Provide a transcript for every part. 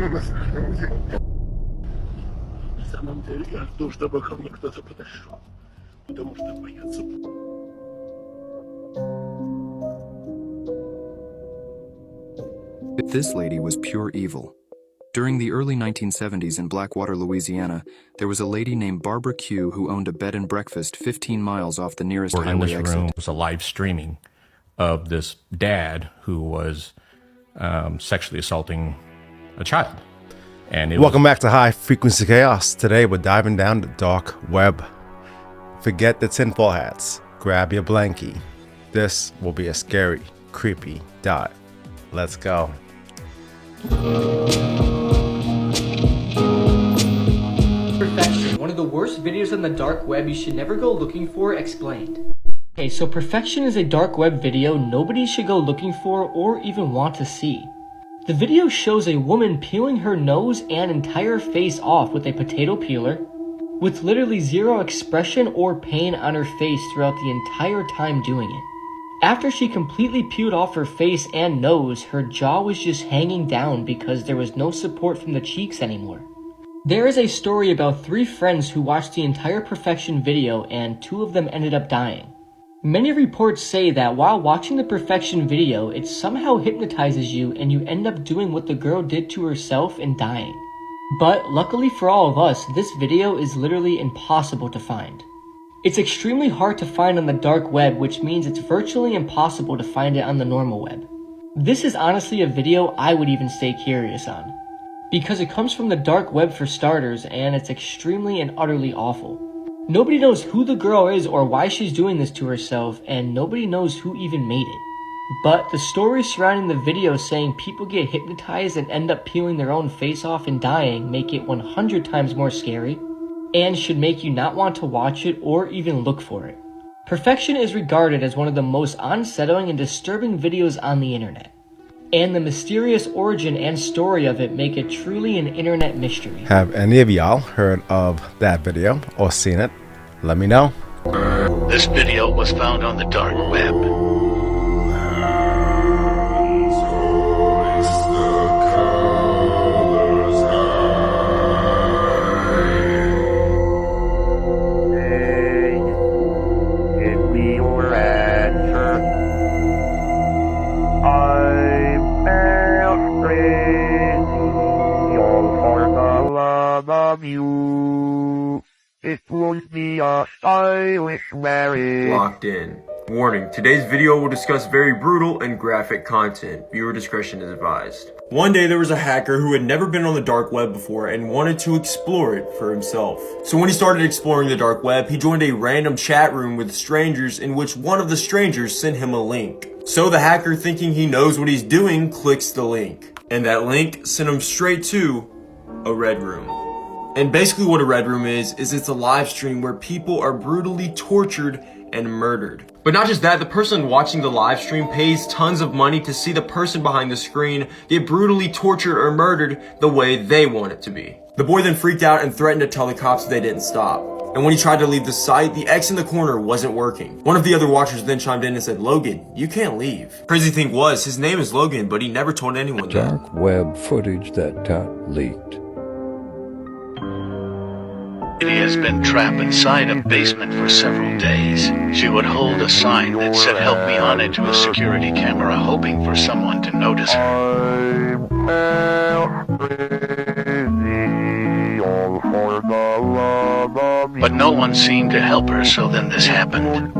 На самом деле я жду, чтобы ко мне кто-то подошел, потому что боятся. This lady was pure evil. During the early 1970s in Blackwater, Louisiana, there was a lady named Barbara Q who owned a bed and breakfast 15 miles off the nearest In highway this exit. room was a live streaming of this dad who was sexually assaulting a child. And Welcome back to High Frequency Chaos. Today we're diving down the dark web. Forget the tinfoil hats. Grab your blankie. This will be a scary, creepy dive. Let's go. Perfection, one of the worst videos on the dark web you should never go looking for, explained. Okay, so Perfection is a dark web video nobody should go looking for or even want to see. The video shows a woman peeling her nose and entire face off with a potato peeler, with literally zero expression or pain on her face throughout the entire time doing it. After she completely peeled off her face and nose, her jaw was just hanging down because there was no support from the cheeks anymore. There is a story about 3 friends who watched the entire Perfection video and 2 of them ended up dying. Many reports say that while watching the Perfection video, it somehow hypnotizes you and you end up doing what the girl did to herself and dying. But luckily for all of us, this video is literally impossible to find. It's extremely hard to find on the dark web, which means it's virtually impossible to find it on the normal web. This is honestly a video I would even stay curious on, because it comes from the dark web for starters, and it's extremely and utterly awful. Nobody knows who the girl is or why she's doing this to herself, and nobody knows who even made it. But the stories surrounding the video saying people get hypnotized and end up peeling their own face off and dying make it 100 times more scary, and should make you not want to watch it or even look for it. Perfection is regarded as one of the most unsettling and disturbing videos on the internet, and the mysterious origin and story of it make it truly an internet mystery. Have any of y'all heard of that video or seen it? Let me know. This video was found on the dark web. It would be a stylish marriage. Locked in. Warning, today's video will discuss very brutal and graphic content. Viewer discretion is advised. One day there was a hacker who had never been on the dark web before and wanted to explore it for himself. So when he started exploring the dark web, he joined a random chat room with strangers in which one of the strangers sent him a link. So the hacker, thinking he knows what he's doing, clicks the link. And that link sent him straight to a red room. And basically what a red room is it's a live stream where people are brutally tortured and murdered. But not just that, the person watching the live stream pays tons of money to see the person behind the screen get brutally tortured or murdered the way they want it to be. The boy then freaked out and threatened to tell the cops they didn't stop. And when he tried to leave the site, the X in the corner wasn't working. One of the other watchers then chimed in and said, "Logan, you can't leave." Crazy thing was, his name is Logan, but he never told anyone that. Dark web footage that got leaked. He has been trapped inside a basement for several days. She would hold a sign that said "Help me" on it to a security camera, hoping for someone to notice her. But no one seemed to help her, so then this happened.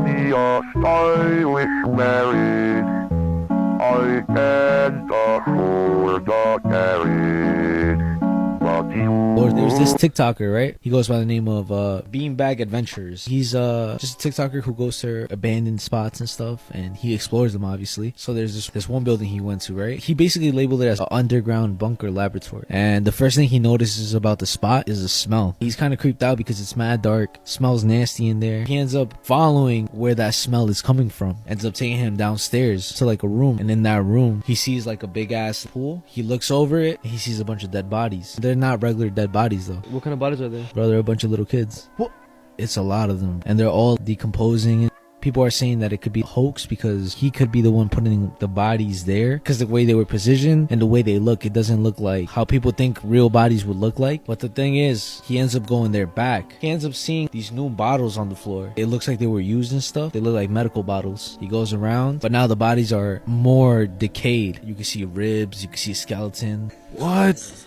Or there's this TikToker, right? He goes by the name of Beanbag Adventures. He's just a TikToker who goes to abandoned spots and stuff, and he explores them, obviously. So there's this one building he went to, right? He basically labeled it as an underground bunker laboratory. And the first thing he notices about the spot is the smell. He's kind of creeped out because it's mad dark, smells nasty in there. He ends up following where that smell is coming from. Ends up taking him downstairs to like a room, and in that room he sees like a big ass pool. He looks over it and he sees a bunch of dead bodies. They're not regular dead bodies though. What kind of bodies are there? Bro, they're a bunch of little kids. What? It's a lot of them, and they're all decomposing. People are saying that it could be a hoax because he could be the one putting the bodies there, because the way they were positioned and the way they look, it doesn't look like how people think real bodies would look like. But the thing is, he ends up going there back. He ends up seeing these new bottles on the floor. It looks like they were used and stuff. They look like medical bottles. He goes around, but now the bodies are more decayed. You can see ribs, you can see a skeleton. What?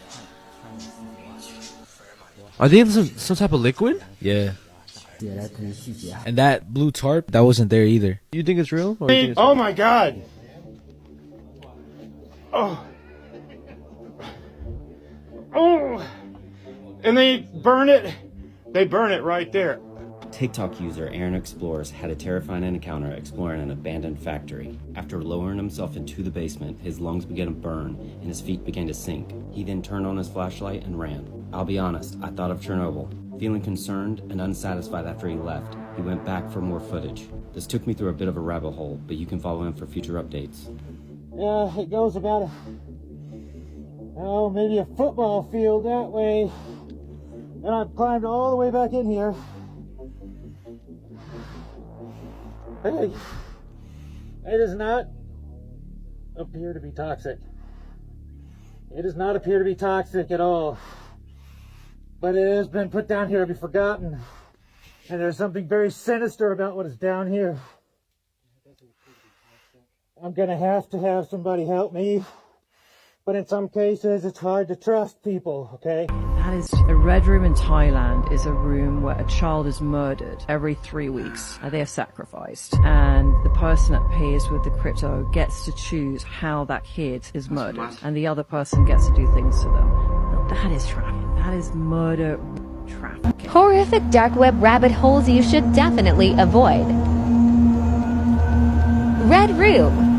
Are they in some type of liquid? Yeah. And that blue tarp, that wasn't there either. You think it's real? Or Oh my god! Oh. Oh! And they burn it right there. TikTok user Aaron Explores had a terrifying encounter exploring an abandoned factory. After lowering himself into the basement, his lungs began to burn and his feet began to sink. He then turned on his flashlight and ran. I'll be honest, I thought of Chernobyl. Feeling concerned and unsatisfied after he left, he went back for more footage. This took me through a bit of a rabbit hole, but you can follow him for future updates. Yeah, it goes about maybe a football field that way. And I've climbed all the way back in here. Hey, it does not appear to be toxic. It does not appear to be toxic at all. But it has been put down here to be forgotten. And there's something very sinister about what is down here. I'm gonna have to have somebody help me. But in some cases, it's hard to trust people, okay? That is a red room in Thailand is a room where a child is murdered every 3 weeks. They are sacrificed. And the person that pays with the crypto gets to choose how that kid is murdered. And the other person gets to do things to them. Now, that is trafficking. That is murder trafficking. Horrific dark web rabbit holes you should definitely avoid. Red room.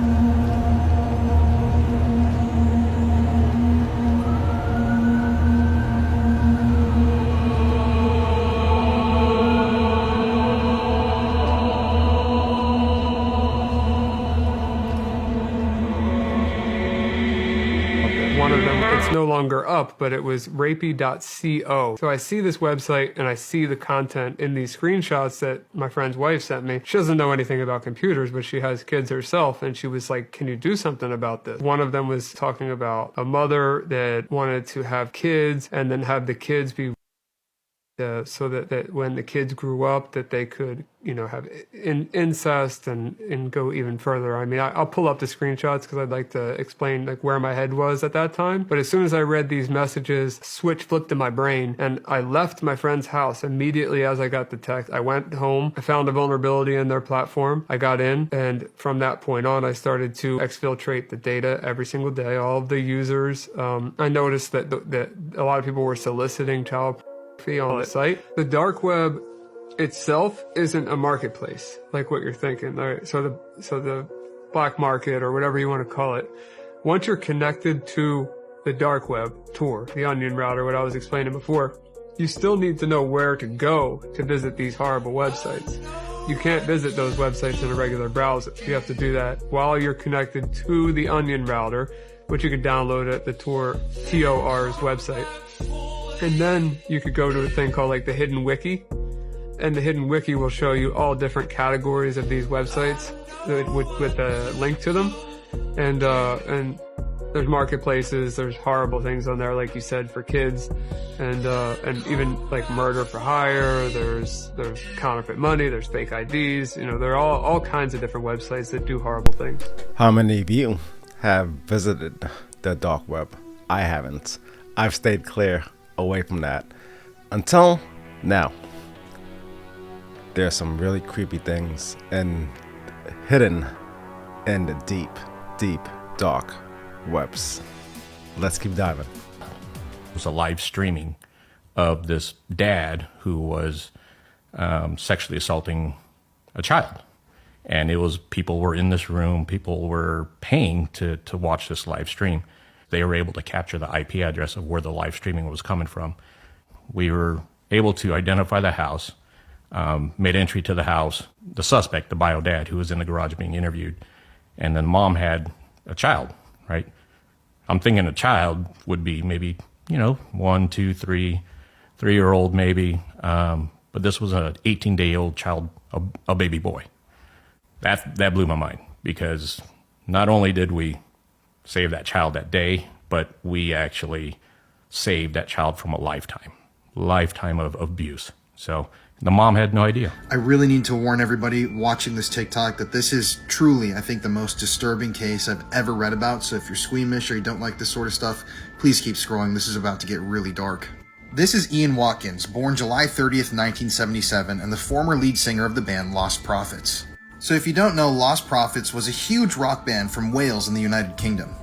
One of them, it's no longer up, but it was rapey.co. So I see this website and I see the content in these screenshots that my friend's wife sent me. She doesn't know anything about computers, but she has kids herself, and she was like, can you do something about this? One of them was talking about a mother that wanted to have kids and then have the kids be so that when the kids grew up that they could, have incest and go even further. I mean, I'll pull up the screenshots because I'd like to explain where my head was at that time. But as soon as I read these messages, switch flipped in my brain and I left my friend's house immediately as I got the text. I went home, I found a vulnerability in their platform, I got in, and from that point on, I started to exfiltrate the data every single day, all of the users. I noticed that a lot of people were soliciting child on the site. The dark web itself isn't a marketplace like what you're thinking. All right, so the black market or whatever you want to call it. Once you're connected to the dark web, Tor, the onion router, what I was explaining before, you still need to know where to go to visit these horrible websites. You can't visit those websites in a regular browser. You have to do that while you're connected to the onion router, which you can download at the Tor's website. And then you could go to a thing called the Hidden Wiki. And the Hidden Wiki will show you all different categories of these websites with a link to them. And there's marketplaces, there's horrible things on there, like you said, for kids. And even murder for hire, there's counterfeit money, there's fake IDs. There are all kinds of different websites that do horrible things. How many of you have visited the dark web? I haven't. I've stayed clear away from that until now. There's some really creepy things hidden in the deep dark webs. Let's keep diving. It was a live streaming of this dad who was sexually assaulting a child, and people were in this room, people were paying to watch this live stream. They were able to capture the IP address of where the live streaming was coming from. We were able to identify the house, made entry to the house, the suspect, the bio dad who was in the garage being interviewed, and then mom had a child, right? I'm thinking a child would be maybe, 1, 2, 3, 3-year-old maybe. But this was an 18-day-old child, a baby boy. that blew my mind, because not only did we save that child that day, but we actually saved that child from a lifetime of abuse. So the mom had no idea. I really need to warn everybody watching this TikTok that this is truly, I think, the most disturbing case I've ever read about. So if you're squeamish or you don't like this sort of stuff, please keep scrolling. This is about to get really dark. This is Ian Watkins, born July 30th, 1977, and the former lead singer of the band Lost Prophets. So if you don't know, Lost Prophets was a huge rock band from Wales in the United Kingdom.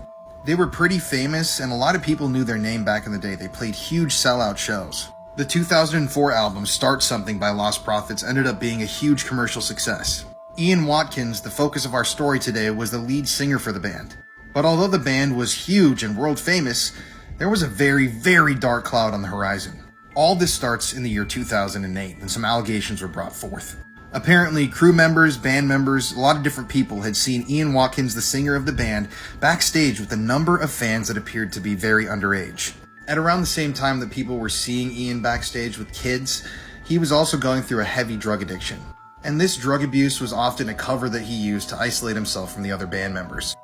They were pretty famous, and a lot of people knew their name back in the day. They played huge sellout shows. The 2004 album Start Something by Lost Prophets ended up being a huge commercial success. Ian Watkins, the focus of our story today, was the lead singer for the band. But although the band was huge and world famous, there was a very, very dark cloud on the horizon. All this starts in the year 2008, when some allegations were brought forth. Apparently, crew members, band members, a lot of different people had seen Ian Watkins, the singer of the band, backstage with a number of fans that appeared to be very underage. At around the same time that people were seeing Ian backstage with kids, he was also going through a heavy drug addiction. And this drug abuse was often a cover that he used to isolate himself from the other band members.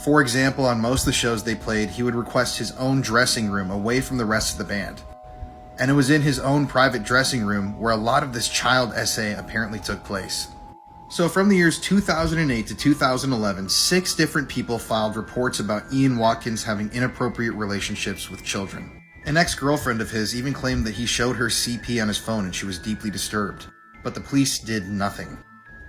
For example, on most of the shows they played, he would request his own dressing room away from the rest of the band. And it was in his own private dressing room where a lot of this child essay apparently took place. So from the years 2008 to 2011, 6 different people filed reports about Ian Watkins having inappropriate relationships with children. An ex-girlfriend of his even claimed that he showed her CP on his phone and she was deeply disturbed. But the police did nothing.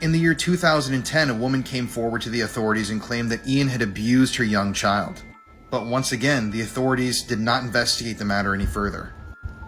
In the year 2010, a woman came forward to the authorities and claimed that Ian had abused her young child. But once again, the authorities did not investigate the matter any further.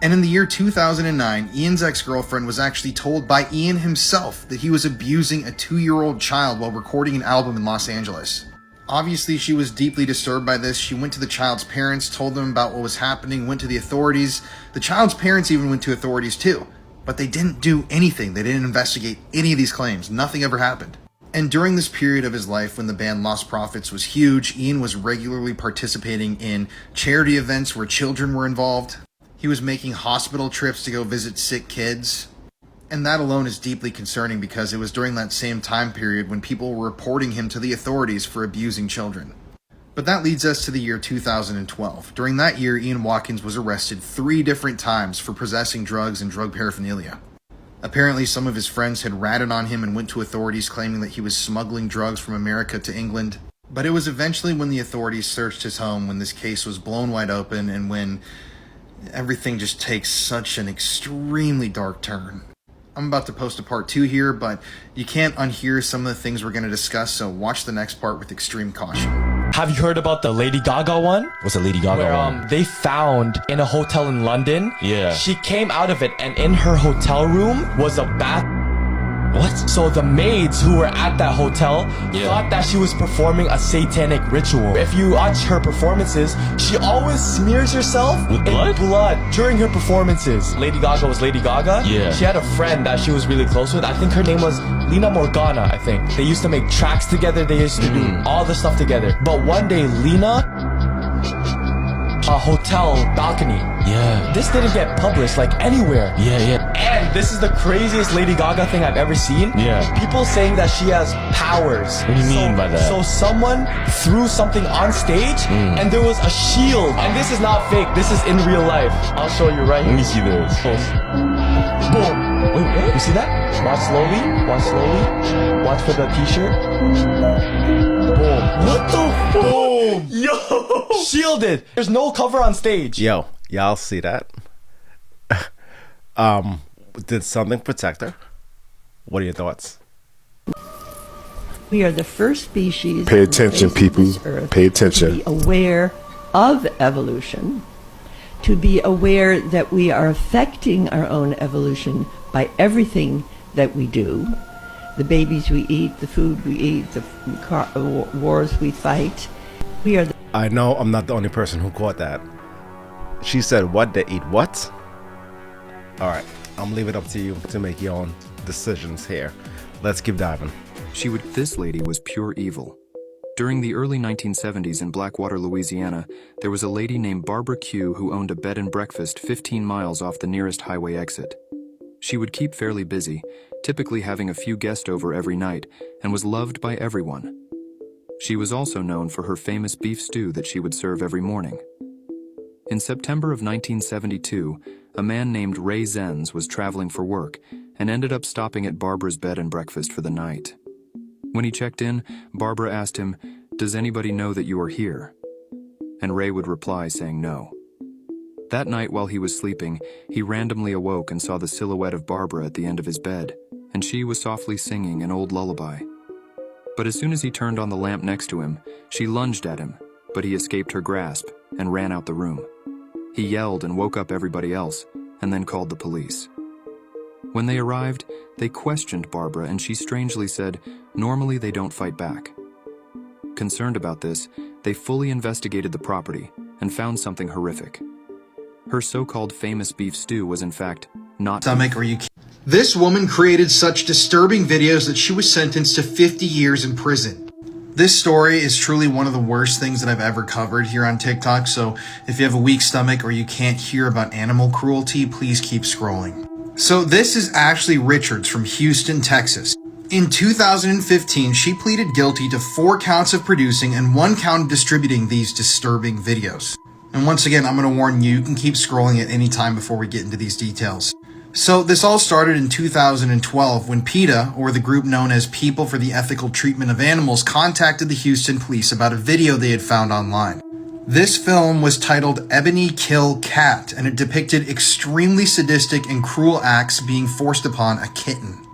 And in the year 2009, Ian's ex-girlfriend was actually told by Ian himself that he was abusing a 2-year-old child while recording an album in Los Angeles. Obviously, she was deeply disturbed by this. She went to the child's parents, told them about what was happening, went to the authorities. The child's parents even went to authorities too. But they didn't do anything. They didn't investigate any of these claims. Nothing ever happened. And during this period of his life when the band Lost Prophets was huge, Ian was regularly participating in charity events where children were involved. He was making hospital trips to go visit sick kids. And that alone is deeply concerning because it was during that same time period when people were reporting him to the authorities for abusing children. But that leads us to the year 2012. During that year, Ian Watkins was arrested 3 different times for possessing drugs and drug paraphernalia. Apparently, some of his friends had ratted on him and went to authorities claiming that he was smuggling drugs from America to England. But it was eventually when the authorities searched his home when this case was blown wide open and when everything just takes such an extremely dark turn. I'm about to post a part 2 here, but you can't unhear some of the things we're going to discuss, so watch the next part with extreme caution. Have you heard about the Lady Gaga one? What's a Lady Gaga one? They found in a hotel in London. Yeah. She came out of it, and in her hotel room was a bath. What? So the maids who were at that hotel thought that she was performing a satanic ritual. If you watch her performances, she always smears herself with in blood during her performances. Lady Gaga was Lady Gaga. Yeah. She had a friend that she was really close with. I think her name was Lina Morgana, I think. They used to make tracks together. They used to do all the stuff together. But one day, a hotel balcony. Yeah. This didn't get published like anywhere. Yeah. And this is the craziest Lady Gaga thing I've ever seen. Yeah. People saying that she has powers. What do you mean by that? So someone threw something on stage and there was a shield. And this is not fake. This is in real life. I'll show you right here. Let me see this. Boom. Wait, you see that? Watch slowly. Watch slowly. Watch for the t-shirt. Boom. What the fuck? Yo! Shielded. There's no cover on stage. Yo, y'all see that? Did something protect her? What are your thoughts? We are the first species. Pay attention, people. Pay attention. To be aware of evolution, to be aware that we are affecting our own evolution by everything that we do. The babies we eat, the food we eat, the wars we fight. We are. I know I'm not the only person who caught that. She said, "What they eat? What?" All right, I'm leaving it up to you to make your own decisions here. Let's keep diving. This lady was pure evil. During the early 1970s in Blackwater, Louisiana, there was a lady named Barbara Q who owned a bed and breakfast 15 miles off the nearest highway exit. She would keep fairly busy, typically having a few guests over every night, and was loved by everyone. She was also known for her famous beef stew that she would serve every morning. In September of 1972, a man named Ray Zenz was traveling for work and ended up stopping at Barbara's bed and breakfast for the night. When he checked in, Barbara asked him, "Does anybody know that you are here?" And Ray would reply saying no. That night while he was sleeping, he randomly awoke and saw the silhouette of Barbara at the end of his bed, and she was softly singing an old lullaby. But as soon as he turned on the lamp next to him, she lunged at him, but he escaped her grasp and ran out the room. He yelled and woke up everybody else, and then called the police. When they arrived, they questioned Barbara, and she strangely said, normally they don't fight back. Concerned about this, they fully investigated the property and found something horrific. Her so-called famous beef stew was in fact not stomach or you can't. This woman created such disturbing videos that she was sentenced to 50 years in prison. This story is truly one of the worst things that I've ever covered here on TikTok, so if you have a weak stomach or you can't hear about animal cruelty, please keep scrolling. So this is Ashley Richards from Houston, Texas. In 2015, she pleaded guilty to 4 counts of producing and 1 count of distributing these disturbing videos. And once again, I'm going to warn you, you can keep scrolling at any time before we get into these details. So this all started in 2012 when PETA, or the group known as People for the Ethical Treatment of Animals, contacted the Houston police about a video they had found online. This film was titled Ebony Kill Cat, and it depicted extremely sadistic and cruel acts being forced upon a kitten.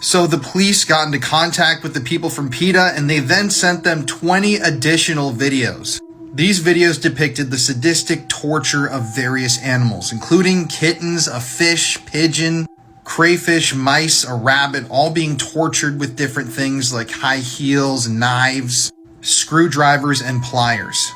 So the police got into contact with the people from PETA, and they then sent them 20 additional videos. These videos depicted the sadistic torture of various animals, including kittens, a fish, pigeon, crayfish, mice, a rabbit, all being tortured with different things like high heels, knives, screwdrivers, and pliers.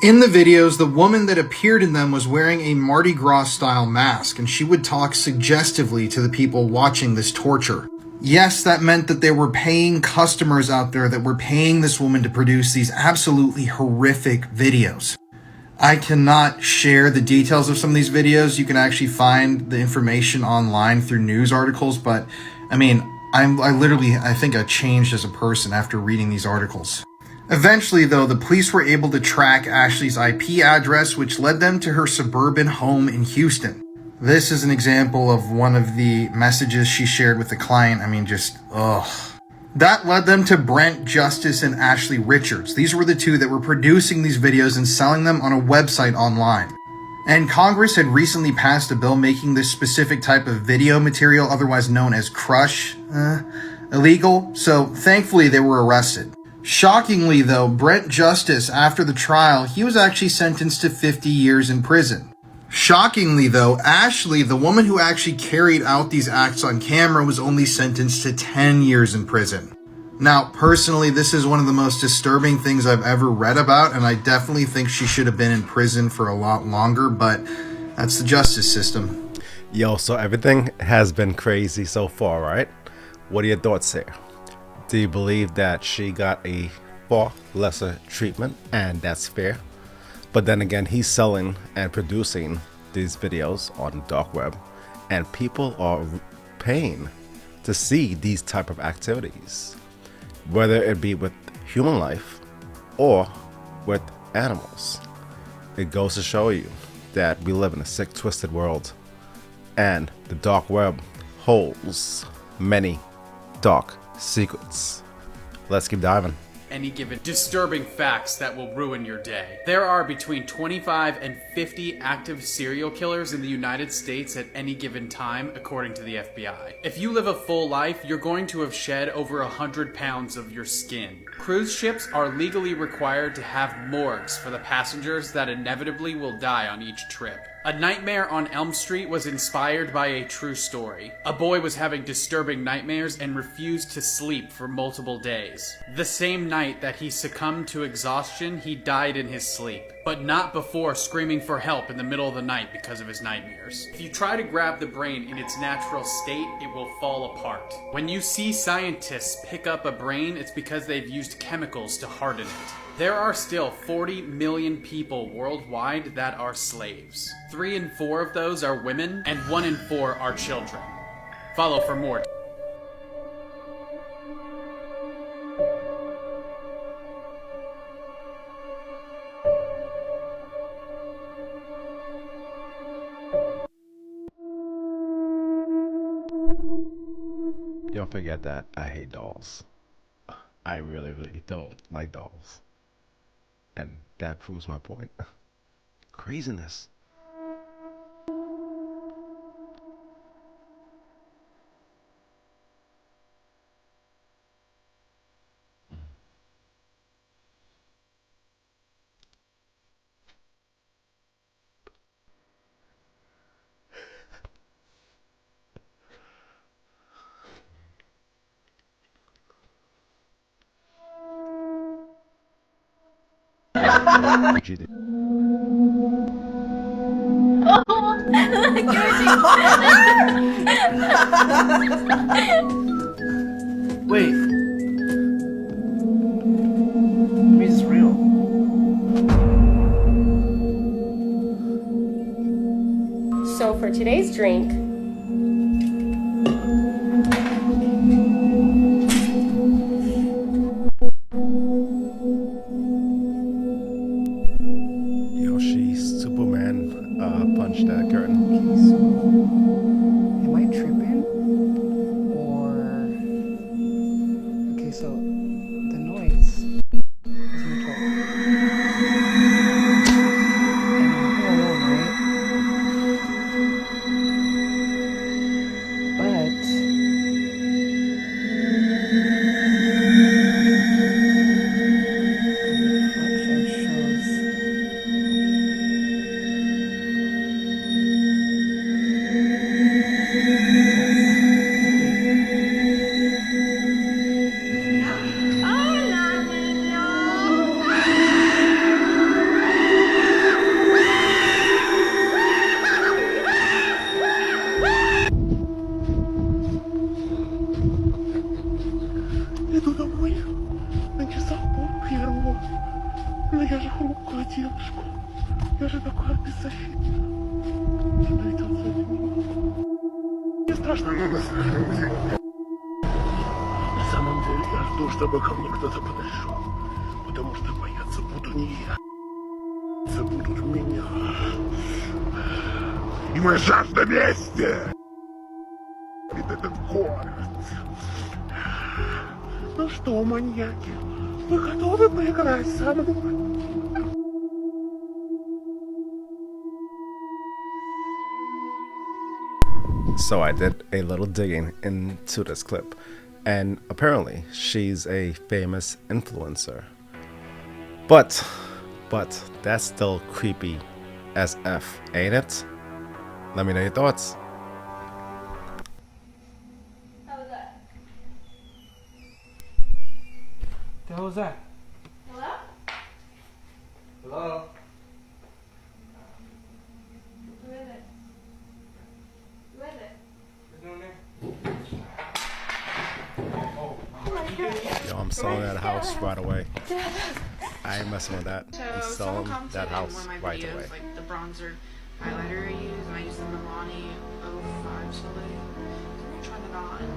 In the videos, the woman that appeared in them was wearing a Mardi Gras style mask, and she would talk suggestively to the people watching this torture. Yes, that meant that there were paying customers out there that were paying this woman to produce these absolutely horrific videos. I cannot share the details of some of these videos. You can actually find the information online through news articles, but I mean, I think I changed as a person after reading these articles. Eventually, though, the police were able to track Ashley's IP address, which led them to her suburban home in Houston. This is an example of one of the messages she shared with the client. I mean, just, ugh. That led them to Brent Justice and Ashley Richards. These were the 2 that were producing these videos and selling them on a website online. And Congress had recently passed a bill making this specific type of video material, otherwise known as crush, illegal. So thankfully they were arrested. Shockingly though, Brent Justice, after the trial, he was actually sentenced to 50 years in prison. Shockingly though, Ashley, the woman who actually carried out these acts on camera, was only sentenced to 10 years in prison. Now, personally, this is one of the most disturbing things I've ever read about, and I definitely think she should have been in prison for a lot longer, but that's the justice system. Yo, so everything has been crazy so far, right? What are your thoughts here? Do you believe that she got a far lesser treatment, and that's fair? But then again, he's selling and producing these videos on the dark web, and people are paying to see these type of activities, whether it be with human life or with animals. It goes to show you that we live in a sick, twisted world, and the dark web holds many dark secrets. Let's keep diving. Any given disturbing facts that will ruin your day. There are between 25 and 50 active serial killers in the United States at any given time, according to the FBI. If you live a full life, you're going to have shed over 100 pounds of your skin. Cruise ships are legally required to have morgues for the passengers that inevitably will die on each trip. A Nightmare on Elm Street was inspired by a true story. A boy was having disturbing nightmares and refused to sleep for multiple days. The same night that he succumbed to exhaustion, he died in his sleep, but not before screaming for help in the middle of the night because of his nightmares. If you try to grab the brain in its natural state, it will fall apart. When you see scientists pick up a brain, it's because they've used chemicals to harden it. There are still 40 million people worldwide that are slaves. 3 in 4 of those are women, and 1 in 4 are children. Follow for more. don't forget that I hate dolls. I really, really don't like dolls. And that proves my point. Craziness. What you did? Wait. It means it's real. So for today's drink, Yoshi, Superman, punch that curtain. Am I tripping? Or... Okay, so the noise is in the and I'm home alone, right? But... reflection shows... Иду домой. На часах пол-первого. Но я же хрупкая девушка. Я же такой беззащитный. Что ведь он меня. Мне страшно. На самом деле я жду, чтобы ко мне кто-то подошел. Потому что бояться буду не я. Это будут меня. И моя жажда мести. Ведь этот город. Ну что, маньяки, вы готовы поиграть со мной? So I did a little digging into this clip, and apparently she's a famous influencer. But that's still creepy as F, ain't it? Let me know your thoughts. The hell was that? Hello? Hello? Who is it? Who is it? Who's doing there? Oh my god. Yo, I'm selling that house right away. I ain't messing with that. I'm So selling someone commented that in house one of my right videos, away. like the bronzer highlighter I use, and I use the Milani 05 Soleil. I tried it on, and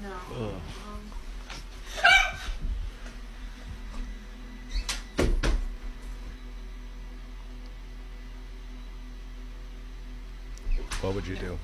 no. What would you do?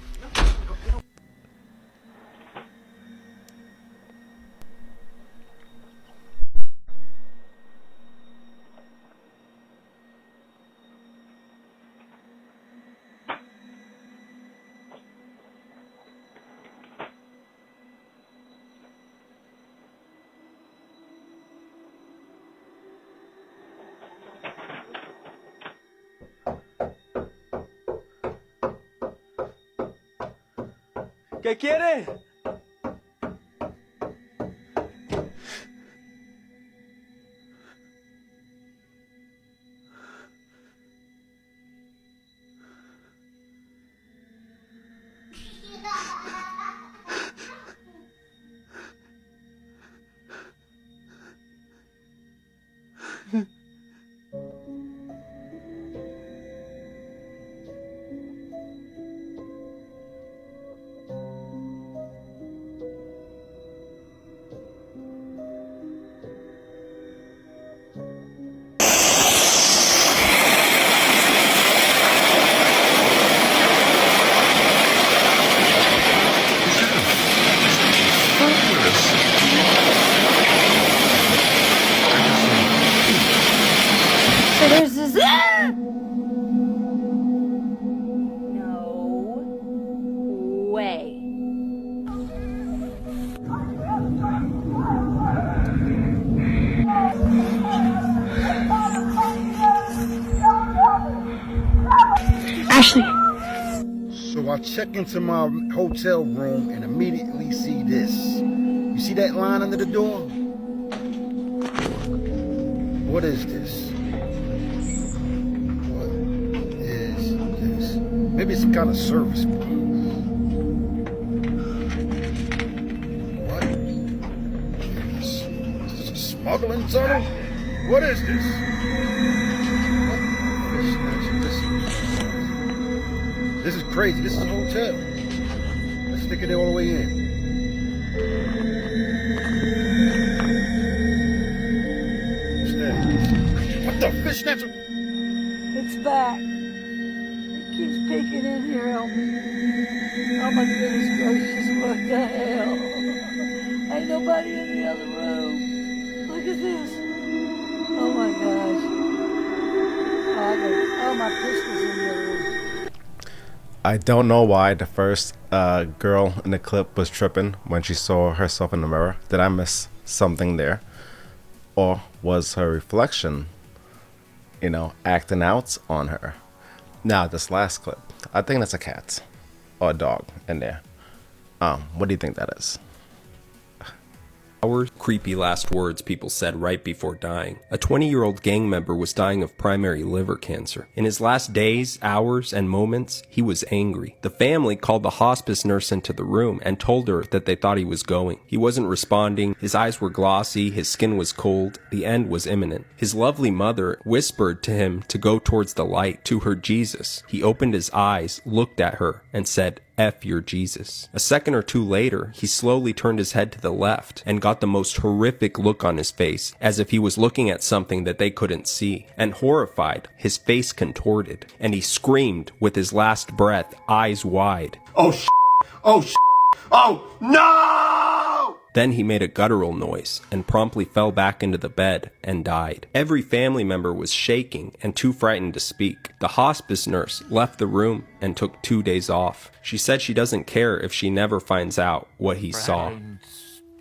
¿Qué quiere? I check into my hotel room and immediately see this. You see that line under the door? What is this? What is this? Maybe it's some kind of service box. What? Is this a smuggling tunnel? What is this? This is crazy. This is a hotel. Let's stick it all the way in. What the fish snatcher? It's back. It keeps peeking in here. Help me. Oh my goodness gracious, what the hell? Ain't nobody in the other room. Look at this. Oh my gosh. Oh, my pistol's in the other room. I don't know why the first girl in the clip was tripping when she saw herself in the mirror. Did I miss something there? Or was her reflection, you know, acting out on her? Now, this last clip, I think that's a cat or a dog in there. What do you think that is? Creepy last words people said right before dying. A 20-year-old gang member was dying of primary liver cancer. In his last days, hours, and moments, he was angry. The family called the hospice nurse into the room and told her that they thought he was going. He wasn't responding, his eyes were glossy, his skin was cold, the end was imminent. His lovely mother whispered to him to go towards the light, to her Jesus. He opened his eyes, looked at her, and said, "F your Jesus." A second or two later, he slowly turned his head to the left and got the most horrific look on his face, as if he was looking at something that they couldn't see. And horrified, his face contorted, and he screamed with his last breath, eyes wide, "Oh sh*! Oh sh*! Oh no!" Then he made a guttural noise and promptly fell back into the bed and died. Every family member was shaking and too frightened to speak. The hospice nurse left the room and took 2 days off. She said she doesn't care if she never finds out what he saw.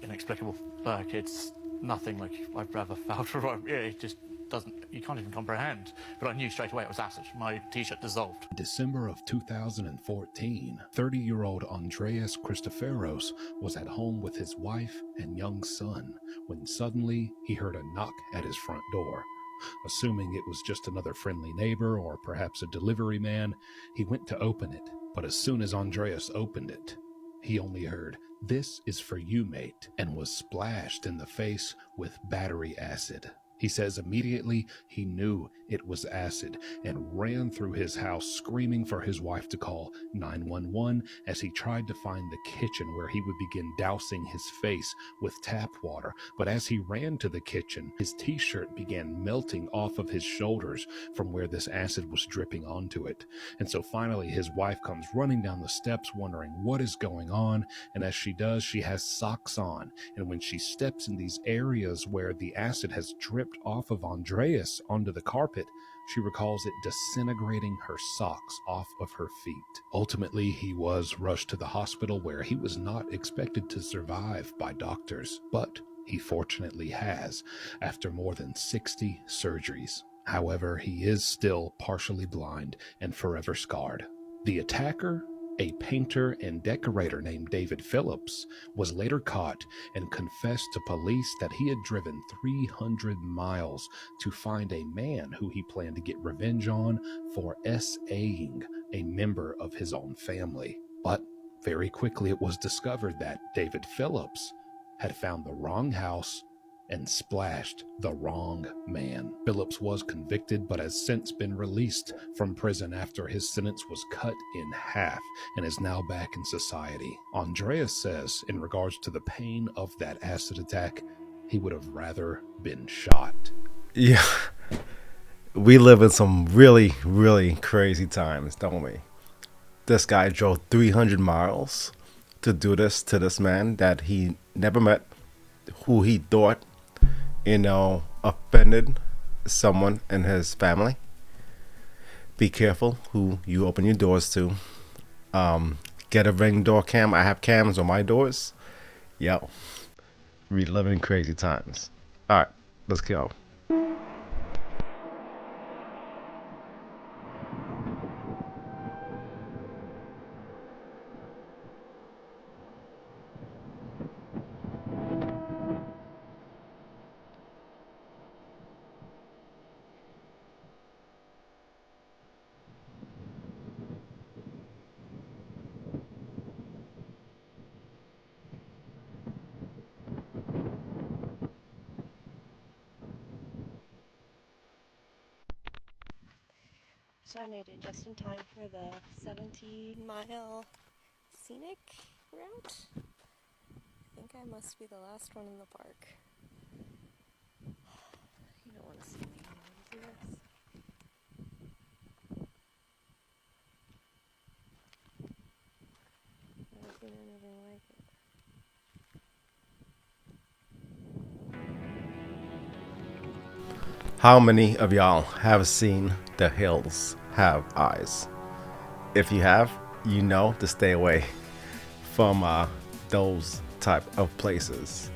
Inexplicable. Like, it's nothing like I've ever felt, or it just doesn't, you can't even comprehend. But I knew straight away it was acid. My t-shirt dissolved. December of 2014, 30-year-old Andreas Christoferos was at home with his wife and young son when suddenly he heard a knock at his front door. Assuming it was just another friendly neighbor or perhaps a delivery man, he went to open it. But as soon as Andreas opened it, he only heard, "This is for you, mate," and was splashed in the face with battery acid. He says immediately he knew it was acid and ran through his house screaming for his wife to call 911 as he tried to find the kitchen where he would begin dousing his face with tap water. But as he ran to the kitchen, his t-shirt began melting off of his shoulders from where this acid was dripping onto it. And so finally his wife comes running down the steps wondering what is going on, and as she does, she has socks on, and when she steps in these areas where the acid has dripped off of Andreas onto the carpet, she recalls it disintegrating her socks off of her feet. Ultimately, he was rushed to the hospital where he was not expected to survive by doctors, but he fortunately has after more than 60 surgeries. However, he is still partially blind and forever scarred. The attacker, a painter and decorator named David Phillips, was later caught and confessed to police that he had driven 300 miles to find a man who he planned to get revenge on for SAing a member of his own family. But very quickly it was discovered that David Phillips had found the wrong house and splashed the wrong man. Phillips was convicted but has since been released from prison after his sentence was cut in half and is now back in society. Andreas says in regards to the pain of that acid attack, he would have rather been shot. Yeah, we live in some really, really crazy times, don't we? This guy drove 300 miles to do this to this man that he never met, who he thought, you know, offended someone in his family. Be careful who you open your doors to. Get a Ring door cam. I have cams on my doors. Yo, we live in crazy times. All right, let's go. So I made it just in time for the 70-mile scenic route. I think I must be the last one in the park. You don't want to see me do this. I've seen anything like it. How many of y'all have seen The Hills Have Eyes? If you have, you know to stay away from those type of places.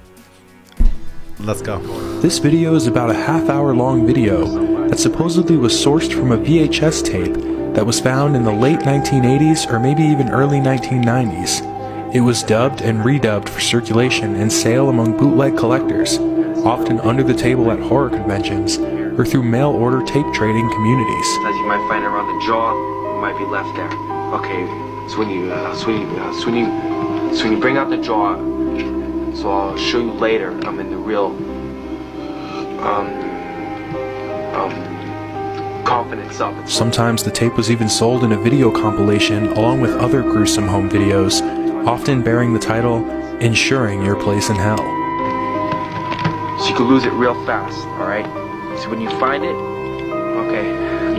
Let's go. This video is about a half-hour long video that supposedly was sourced from a VHS tape that was found in the late 1980s or maybe even early 1990s. It was dubbed and redubbed for circulation and sale among bootleg collectors, often under the table at horror conventions or through mail-order tape trading communities. As you might find around the jaw, it might be left there. Okay, so when you bring out the jaw, so I'll show you later. I'm in the real confidence of it. Sometimes the tape was even sold in a video compilation along with other gruesome home videos, often bearing the title, Ensuring Your Place in Hell. So you can lose it real fast, alright? So when you find it, okay,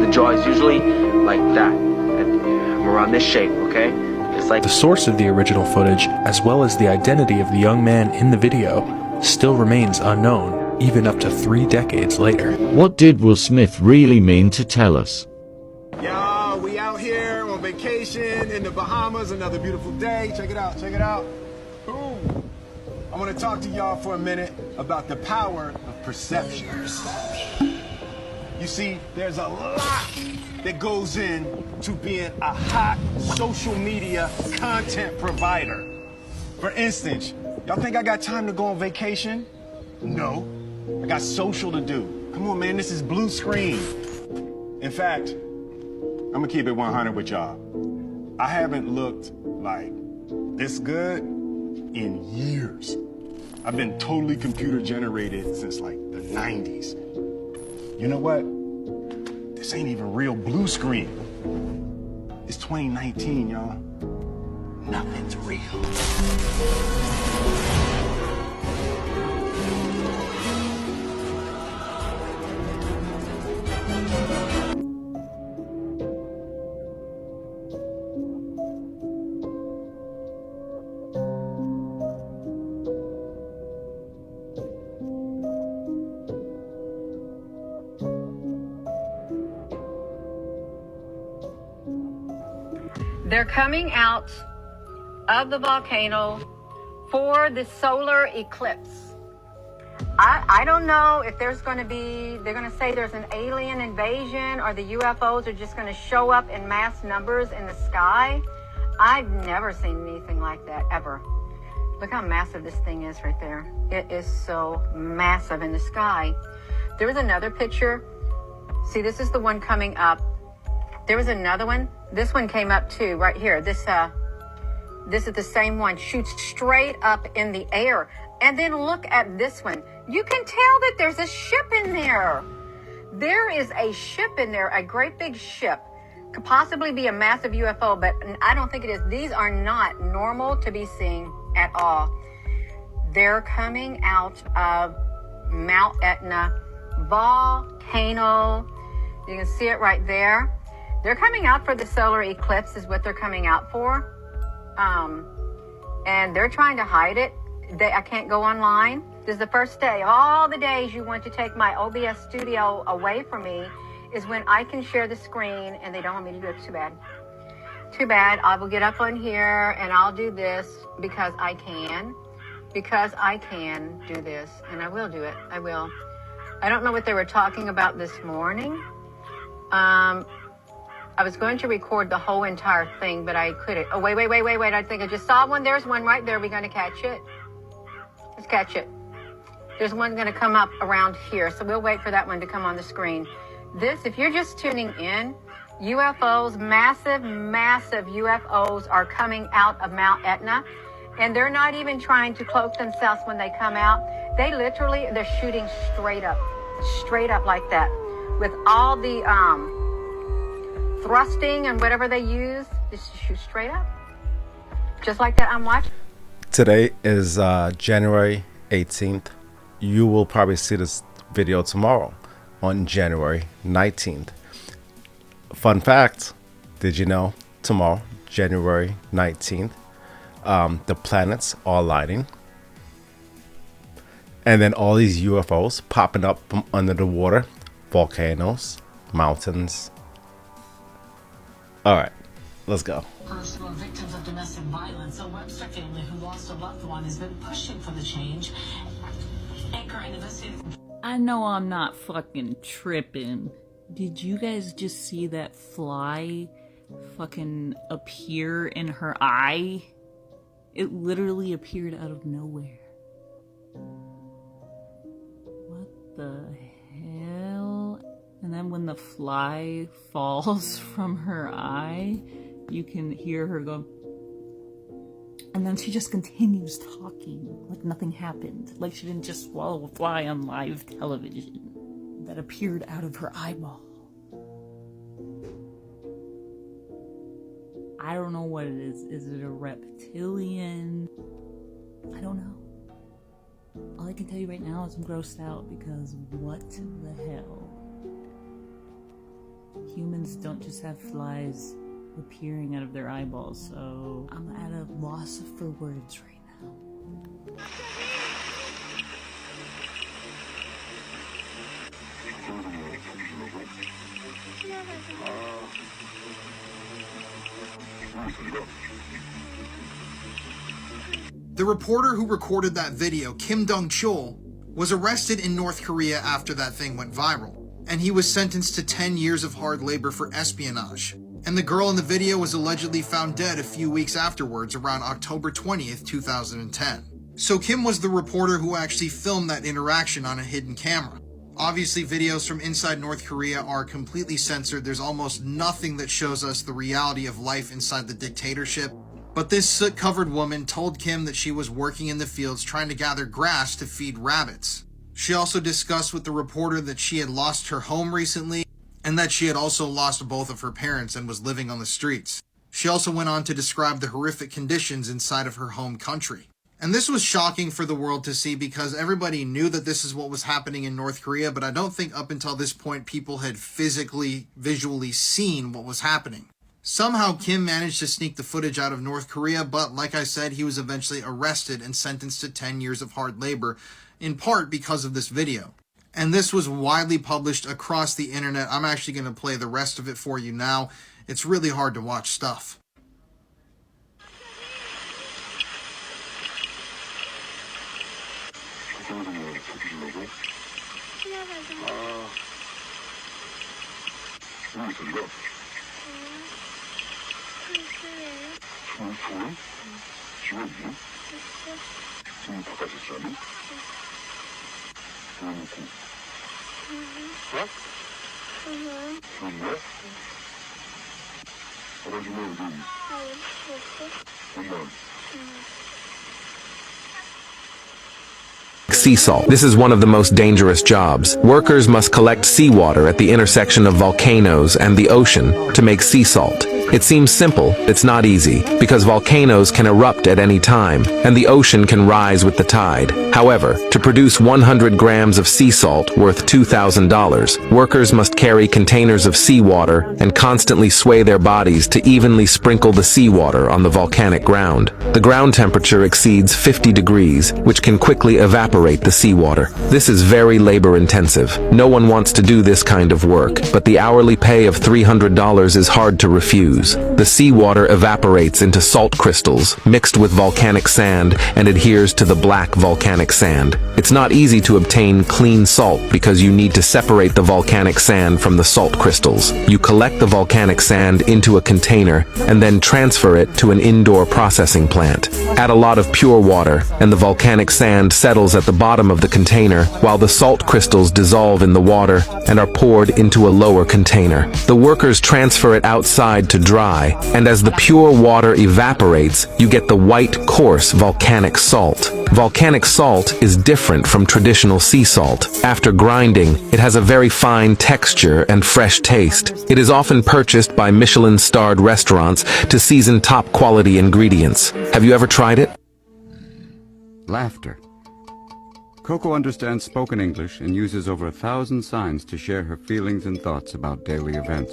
the jaw is usually like that, around this shape, okay? It's like the source of the original footage, as well as the identity of the young man in the video, still remains unknown, even up to 3 decades later. What did Will Smith really mean to tell us? Y'all, we out here on vacation in the Bahamas, another beautiful day. Check it out, check it out. Boom. I want to talk to y'all for a minute about the power of perception. You see, there's a lot that goes in to being a hot social media content provider. For instance, y'all think I got time to go on vacation? No. I got social to do. Come on, man, this is blue screen. In fact, I'm gonna keep it 100 with y'all. I haven't looked like this good in years. I've been totally computer generated since like the 90s. You know what? This ain't even real blue screen. It's 2019, y'all. Nothing's real. They're coming out of the volcano for the solar eclipse. I don't know if there's going to be, they're going to say there's an alien invasion or the UFOs are just going to show up in mass numbers in the sky. I've never seen anything like that, ever. Look how massive this thing is right there. It is so massive in the sky. There was another picture. See, this is the one coming up. There was another one. This one came up too, right here. This is the same one. Shoots straight up in the air. And then look at this one. You can tell that there's a ship in there. There is a ship in there, a great big ship. Could possibly be a massive UFO, but I don't think it is. These are not normal to be seen at all. They're coming out of Mount Etna volcano. You can see it right there. They're coming out for the solar eclipse is what they're coming out for. And they're trying to hide it. I can't go online. This is the first day. All the days you want to take my OBS studio away from me is when I can share the screen and they don't want me to do it. Too bad. Too bad. I will get up on here and I'll do this because I can. Because I can do this. And I will do it. I will. I don't know what they were talking about this morning. I was going to record the whole entire thing, but I couldn't. Oh, wait. I think I just saw one. There's one right there. We're going to catch it. Let's catch it. There's one going to come up around here. So we'll wait for that one to come on the screen. This, if you're just tuning in, UFOs, massive UFOs are coming out of Mount Etna. And they're not even trying to cloak themselves when they come out. They're shooting straight up like that. With all the thrusting and whatever they use, just shoot straight up. Just like that, I'm watching. Today is January 18th. You will probably see this video tomorrow on January 19th. Fun fact, did you know tomorrow, January 19th, the planets are aligning? And then all these UFOs popping up from under the water, volcanoes, mountains. All right, let's go. Personal victims of domestic violence, a Webster family who lost a loved one has been pushing for the change. Anchor investigating. I know I'm not fucking tripping. Did you guys just see that fly fucking appear in her eye? It literally appeared out of nowhere. What the hell? And then when the fly falls from her eye, you can hear her go, and then she just continues talking like nothing happened, like she didn't just swallow a fly on live television that appeared out of her eyeball. I don't know what it is. Is it a reptilian? I don't know. All I can tell you right now is I'm grossed out because what the hell? Humans don't just have flies appearing out of their eyeballs, so I'm at a loss for words right now. The reporter who recorded that video, Kim Dong-chul, was arrested in North Korea after that thing went viral, and he was sentenced to 10 years of hard labor for espionage. And the girl in the video was allegedly found dead a few weeks afterwards, around October 20th, 2010. So Kim was the reporter who actually filmed that interaction on a hidden camera. Obviously, videos from inside North Korea are completely censored. There's almost nothing that shows us the reality of life inside the dictatorship. But this soot-covered woman told Kim that she was working in the fields trying to gather grass to feed rabbits. She also discussed with the reporter that she had lost her home recently, and that she had also lost both of her parents and was living on the streets. She also went on to describe the horrific conditions inside of her home country. And this was shocking for the world to see because everybody knew that this is what was happening in North Korea, but I don't think up until this point people had visually seen what was happening. Somehow Kim managed to sneak the footage out of North Korea, but like I said, he was eventually arrested and sentenced to 10 years of hard labor, in part because of this video. And this was widely published across the internet. I'm actually going to play the rest of it for you now. It's really hard to watch stuff. Sea salt. This is one of the most dangerous jobs. Workers must collect seawater at the intersection of volcanoes and the ocean to make sea salt. It seems simple, it's not easy, because volcanoes can erupt at any time, and the ocean can rise with the tide. However, to produce 100 grams of sea salt worth $2,000, workers must carry containers of seawater and constantly sway their bodies to evenly sprinkle the seawater on the volcanic ground. The ground temperature exceeds 50 degrees, which can quickly evaporate the seawater. This is very labor-intensive. No one wants to do this kind of work, but the hourly pay of $300 is hard to refuse. The seawater evaporates into salt crystals, mixed with volcanic sand, and adheres to the black volcanic sand. It's not easy to obtain clean salt because you need to separate the volcanic sand from the salt crystals. You collect the volcanic sand into a container and then transfer it to an indoor processing plant. Add a lot of pure water, and the volcanic sand settles at the bottom of the container, while the salt crystals dissolve in the water and are poured into a lower container. The workers transfer it outside to dry, and as the pure water evaporates, you get the white, coarse volcanic salt. Volcanic salt is different from traditional sea salt. After grinding, it has a very fine texture and fresh taste. It is often purchased by Michelin-starred restaurants to season top-quality ingredients. Have you ever tried it? Laughter. Koko understands spoken English and uses over 1,000 signs to share her feelings and thoughts about daily events.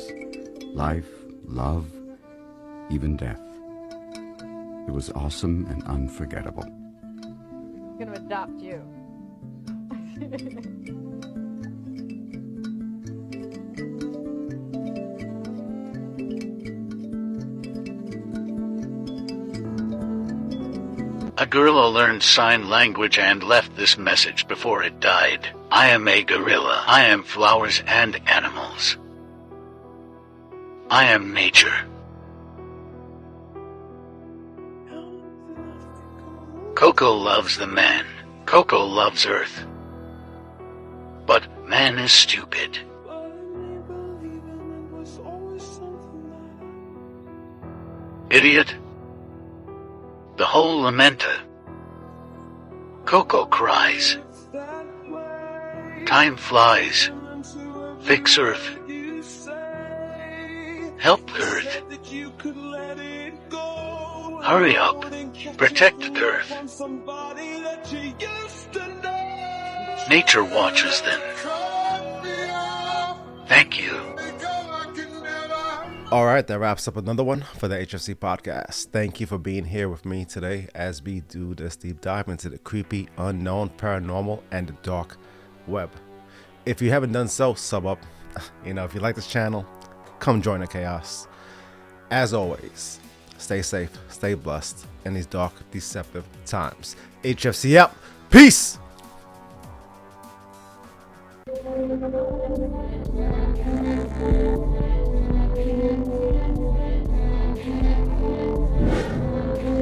Life, love, even death. It was awesome and unforgettable. I'm gonna adopt you. A gorilla learned sign language and left this message before it died. I am a gorilla. I am flowers and animals. I am nature. Koko loves the man. Koko loves Earth. But man is stupid. Idiot. The whole lamenta. Koko cries. Time flies. Fix Earth. Help Earth. Hurry up. Protect Earth. Nature watches then. Thank you. Alright, that wraps up another one for the HFC podcast. Thank you for being here with me today as we do this deep dive into the creepy, unknown, paranormal, and the dark web. If you haven't done so, sub up. If you like this channel, come join the chaos. As always, stay safe, stay blessed in these dark, deceptive times. HFC out. Peace! Thank you.